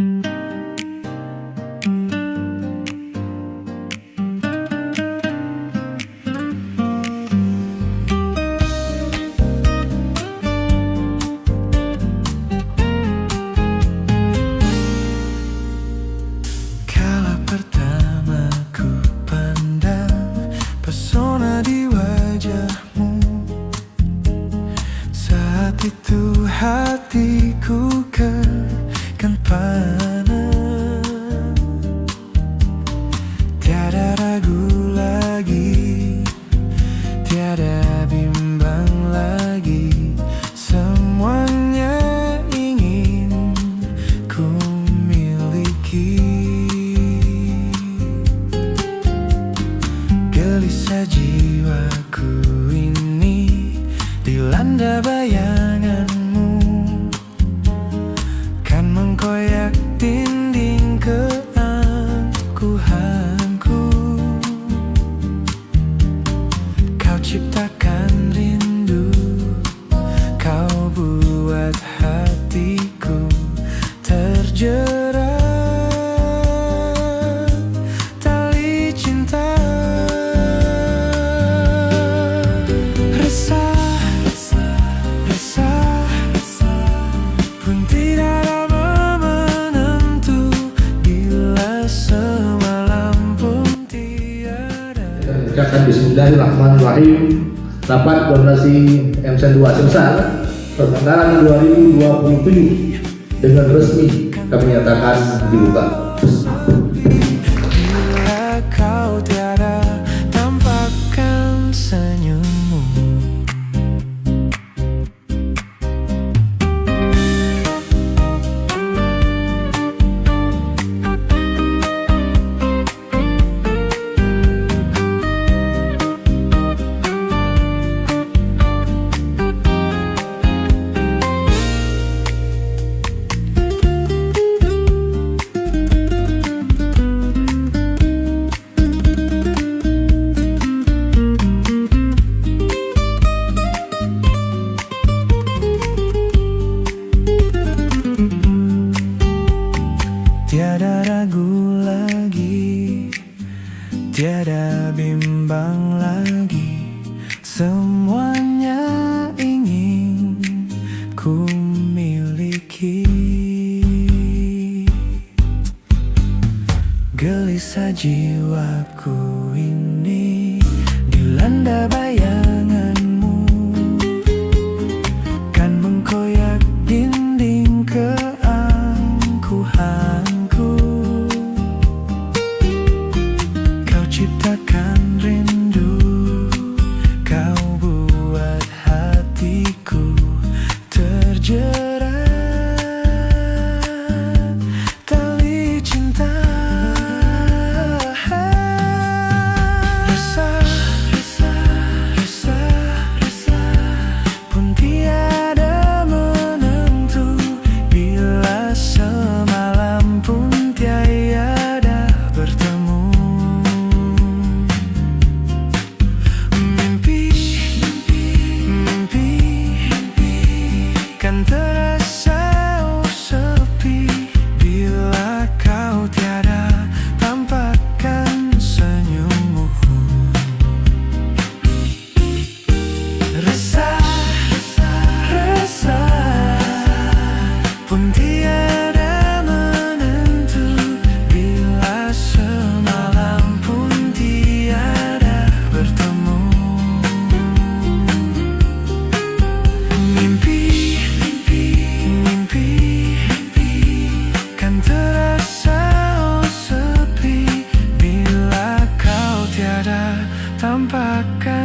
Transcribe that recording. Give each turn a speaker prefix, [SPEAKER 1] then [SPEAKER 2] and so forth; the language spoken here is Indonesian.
[SPEAKER 1] Kala pertama ku pandang pesona di wajahmu, saat itu hatiku kan panas. Tiada ragu lagi, tiada bimbang lagi, semuanya ingin ku miliki. Gelisah jiwaku ini dilanda bayanganmu, kan mengkoyak dinding keangkuhanku. Kau ciptakan rindu, kau buat hatiku terjerat tali cinta. Pun tidak ada menentu, bila semalam pun tiada.
[SPEAKER 2] Ucapkan Bismillahirrahmanirrahim. Rapat Koordinasi MSN 2 Aceh Pertengkaran 2027 dengan resmi kami nyatakan dibuka.
[SPEAKER 1] Bila kau tiada, tampakkan senyummu. Tiada ragu lagi, tiada bimbang lagi, semuanya ingin ku miliki. Gelisah jiwaku ini dilanda bayanganmu, kan mengkoyak dinding keangkuhanku. Kau ciptakan rindu, kau buat hatiku terjerat tali cinta. Pun tiada menentu, bila semalam pun tiada bertemu. Mimpi kan terasa sepi, bila kau tiada, tampakkan senyummu. Pun tiada menentu, bila semalam pun tiada bertemu. Mimpi kan terasa sepi, bila kau tiada, tampakkan